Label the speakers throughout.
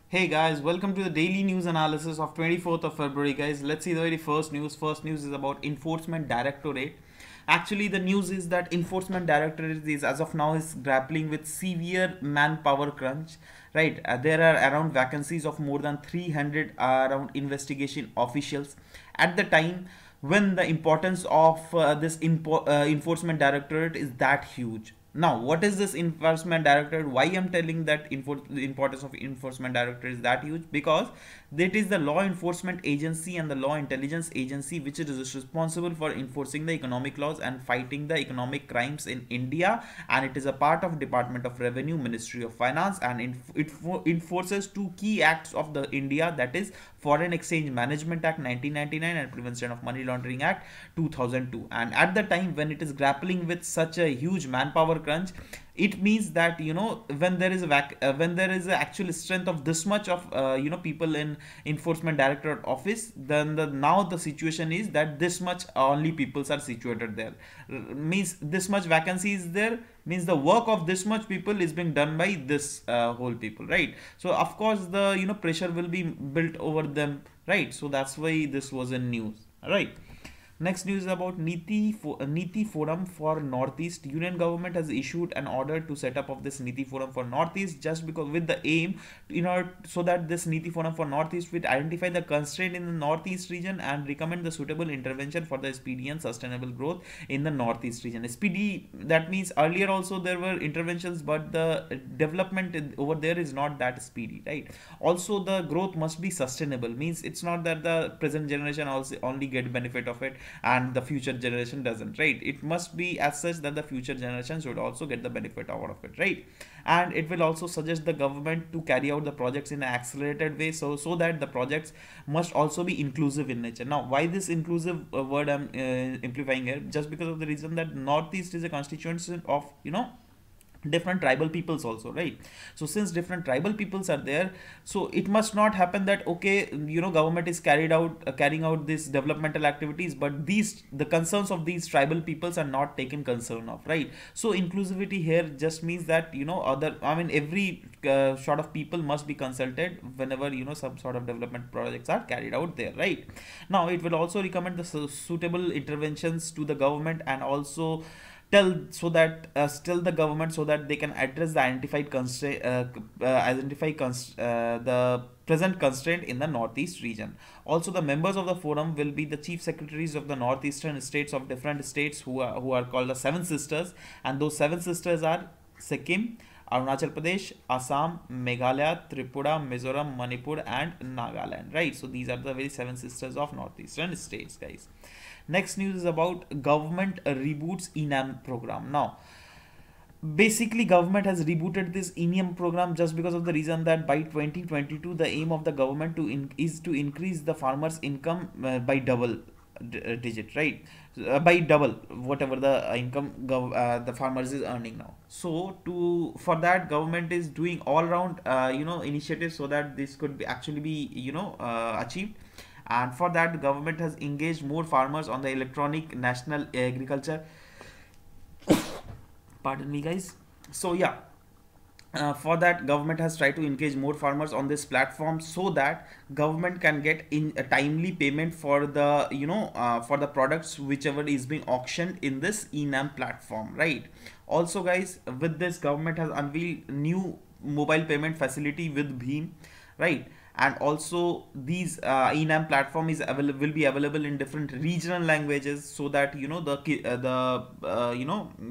Speaker 1: Hey guys, welcome to the daily news analysis of 24th of February guys. Let's see the very first news. First news is about Enforcement Directorate. Actually, the news is that Enforcement Directorate is as of now is grappling with severe manpower crunch. Right, there are around vacancies of more than 300 around investigation officials at the time when the importance of this Enforcement Directorate is that huge. Now, what is this enforcement directorate? Why I'm telling that the importance of enforcement directorate is that huge? Because that is the law enforcement agency and the law intelligence agency which is responsible for enforcing the economic laws and fighting the economic crimes in India, and it is a part of Department of Revenue, Ministry of Finance, and it enforces two key acts of the India, that is Foreign Exchange Management Act 1999 and Prevention of Money Laundering Act 2002. And at the time when it is grappling with such a huge manpower crunch, it means that when there is when there is a actual strength of this much of people in enforcement directorate office, then now the situation is that this much only peoples are situated there. Means this much vacancy is there, means the work of this much people is being done by this whole people, right? So of course the pressure will be built over them, right? So that's why this was in news, right? Next news is about NITI Forum for Northeast. Union government has issued an order to set up of this NITI Forum for Northeast, just because with the aim, so that this NITI Forum for Northeast will identify the constraint in the Northeast region and recommend the suitable intervention for the speedy and sustainable growth in the Northeast region. Speedy, that means earlier also there were interventions, but the development over there is not that speedy, right? Also the growth must be sustainable, means it's not that the present generation also only get benefit of it and the future generation doesn't, right? It must be as such that the future generation should also get the benefit out of it, right? And it will also suggest the government to carry out the projects in an accelerated way, so that the projects must also be inclusive in nature. Now, why this inclusive word I'm amplifying here? Just because of the reason that Northeast is a constituency of different tribal peoples also, right? So since different tribal peoples are there, so it must not happen that okay, government is carrying out these developmental activities, but the concerns of these tribal peoples are not taken concern of, right? So inclusivity here just means that every sort of people must be consulted whenever some sort of development projects are carried out there, right? Now it will also recommend the suitable interventions to the government, and also tell the government so that they can address the identified constraint, the present constraint in the Northeast region. Also, the members of the forum will be the chief secretaries of the northeastern states of different states, who are called the Seven Sisters, and those Seven Sisters are Sikkim, Arunachal Pradesh, Assam, Meghalaya, Tripura, Mizoram, Manipur, and Nagaland. Right. So these are the very Seven Sisters of northeastern states, guys. Next news is about government reboots ENAM program. Now, basically government has rebooted this ENAM program just because of the reason that by 2022 the aim of the government is to increase the farmers income by double digit, right? By double whatever the income the farmers is earning now. So for that, government is doing all round initiatives so that this could be actually be achieved. And for that, government has engaged more farmers on the electronic national agriculture, pardon me guys. So yeah, for that, government has tried to engage more farmers on this platform so that government can get in a timely payment for the for the products whichever is being auctioned in this ENAM platform, right? Also guys, with this, government has unveiled new mobile payment facility with Bhim, right? And also these ENAM platform will be available in different regional languages, so that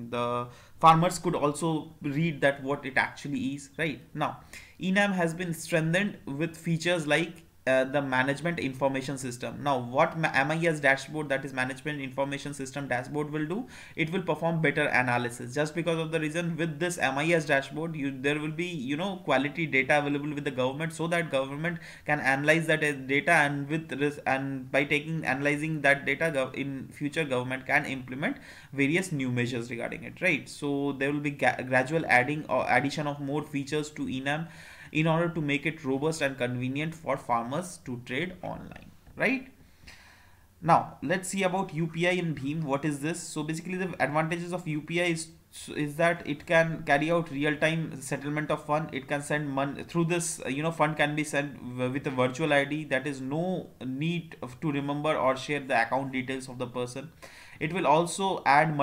Speaker 1: the farmers could also read that what it actually is, right? Now, ENAM has been strengthened with features like the management information system. Now, what MIS dashboard, that is management information system dashboard, will do, it will perform better analysis, just because of the reason with this MIS dashboard there will be quality data available with the government, so that government can analyze that data, and by analyzing that data, in future government can implement various new measures regarding it, right? So there will be gradual addition of more features to ENAM in order to make it robust and convenient for farmers to trade online, right? Now let's see about UPI and Bhim. What is this? So basically the advantages of UPI is is that it can carry out real-time settlement of fund. It can send money through this, fund can be sent with a virtual ID. That is no need to remember or share the account details of the person. It will also add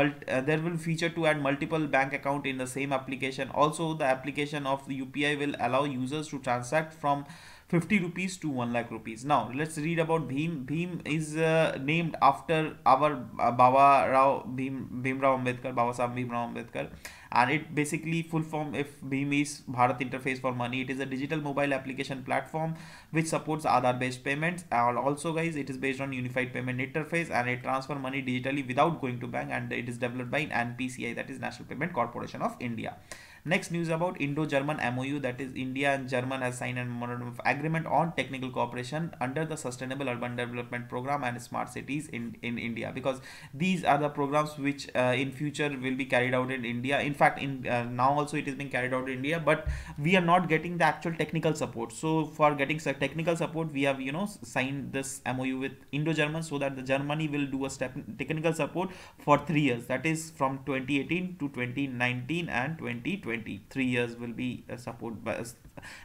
Speaker 1: there will feature to add multiple bank account in the same application. Also, the application of the UPI will allow users to transact from 50 rupees to 1 lakh rupees. Now let's read about Bhim. Bhim is named after our Baba Rao Bhimrao Ambedkar, Baba Sahib Bhimrao Ambedkar, and it basically full form if Bhim is Bharat Interface for Money. It is a digital mobile application platform which supports Aadhaar based payments, and also guys it is based on unified payment interface, and it transfer money digitally without going to bank, and it is developed by NPCI, that is National Payment Corporation of India. Next news about Indo-German MOU, that is India and German has signed a memorandum of agreement on technical cooperation under the Sustainable Urban Development Program and Smart Cities in India, because these are the programs which in future will be carried out in India. In fact, in now also it is being carried out in India, but we are not getting the actual technical support. So for getting technical support, we have signed this MOU with Indo-German, so that the Germany will do a technical support for 3 years, that is from 2018 to 2019 and 2020. 3 years will be support by us,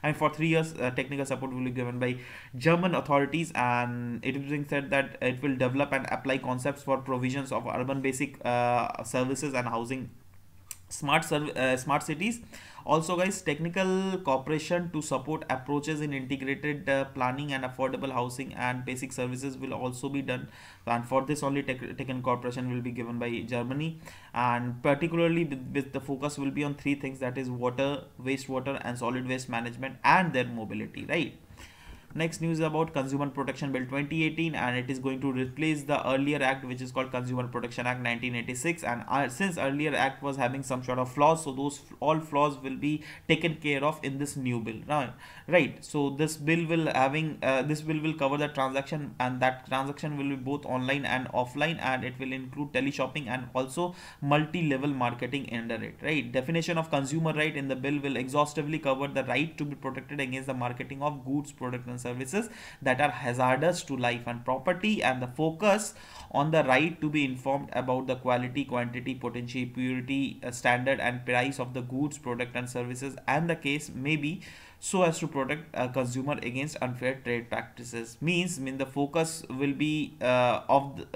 Speaker 1: and for 3 years technical support will be given by German authorities, and it is being said that it will develop and apply concepts for provisions of urban basic services and housing smart cities. Also guys, technical cooperation to support approaches in integrated planning and affordable housing and basic services will also be done, and for this only technical cooperation will be given by Germany, and particularly with the focus will be on 3 things, that is water, wastewater and solid waste management and their mobility, right? Next news about Consumer Protection Bill 2018, and it is going to replace the earlier act which is called Consumer Protection Act 1986, and since earlier act was having some sort of flaws, so those all flaws will be taken care of in this new bill, right? So this bill will cover the transaction, and that transaction will be both online and offline, and it will include teleshopping and also multi-level marketing under it, right? Definition of consumer right in the bill will exhaustively cover the right to be protected against the marketing of goods, products and services that are hazardous to life and property, and the focus on the right to be informed about the quality, quantity, potency, purity, standard and price of the goods, product and services, and the case may be so as to protect a consumer against unfair trade practices. Means the focus will be on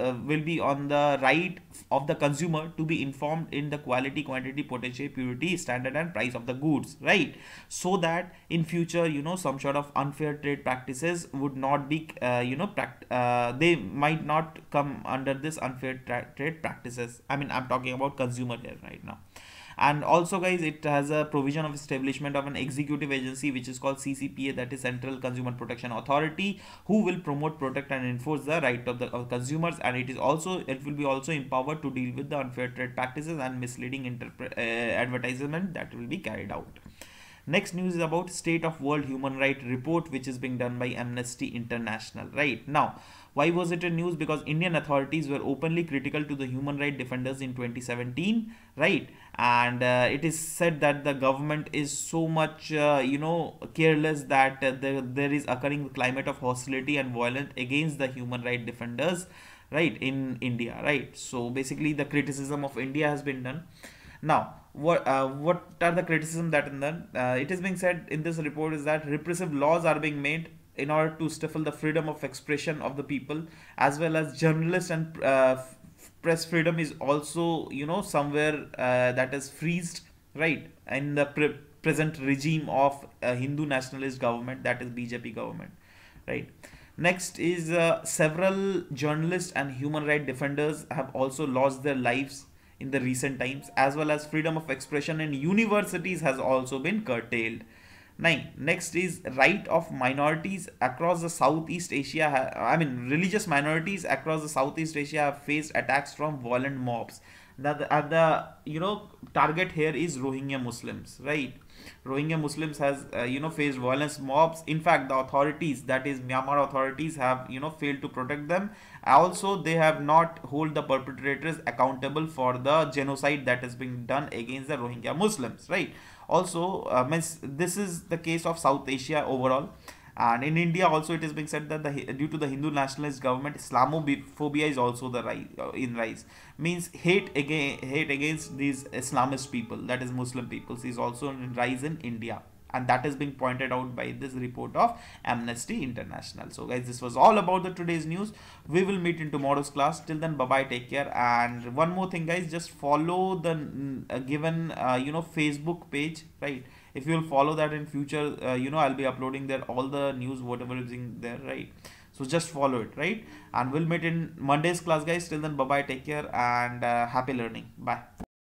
Speaker 1: the right of the consumer to be informed in the quality, quantity, potency, purity, standard and price of the goods, right? So that in future some sort of unfair trade practices would not be they might not come under this unfair trade practices. I'm talking about consumer here right now. And also guys, it has a provision of establishment of an executive agency which is called CCPA, that is Central Consumer Protection Authority, who will promote, protect and enforce the right of the consumers, and it will be also empowered to deal with the unfair trade practices and misleading advertisement that will be carried out. Next news is about State of World Human Rights Report, which is being done by Amnesty International. Right now, why was it a news? Because Indian authorities were openly critical to the human rights defenders in 2017, right? And it is said that the government is so much careless that there is occurring climate of hostility and violence against the human rights defenders, right, in India, right? So basically the criticism of India has been done. Now, what are the criticism that done? It is being said in this report is that repressive laws are being made in order to stifle the freedom of expression of the people, as well as journalists and press freedom is also somewhere that is freezed, right, in the present regime of Hindu nationalist government, that is BJP government, right? Next is several journalists and human rights defenders have also lost their lives in the recent times, as well as freedom of expression in universities has also been curtailed. Next is right of minorities across the Southeast Asia. Religious minorities across the Southeast Asia have faced attacks from violent mobs. The target here is Rohingya Muslims, right? Rohingya Muslims has faced violence mobs. In fact, the authorities, that is Myanmar authorities, have failed to protect them. Also, they have not hold the perpetrators accountable for the genocide that is being done against the Rohingya Muslims, right? Also, this is the case of South Asia overall, And in India also it is being said that due to the Hindu nationalist government, Islamophobia is also the in rise. Means hate against these Islamist people, that is Muslim peoples, is also in rise in India. And that is being pointed out by this report of Amnesty International. So guys, this was all about the today's news. We will meet in tomorrow's class. Till then, bye bye, take care. And one more thing guys, just follow the given Facebook page, right? If you will follow that in future, I'll be uploading there all the news whatever is in there, right? So just follow it, right? And we'll meet in Monday's class guys. Till then, bye bye, take care, and happy learning. Bye.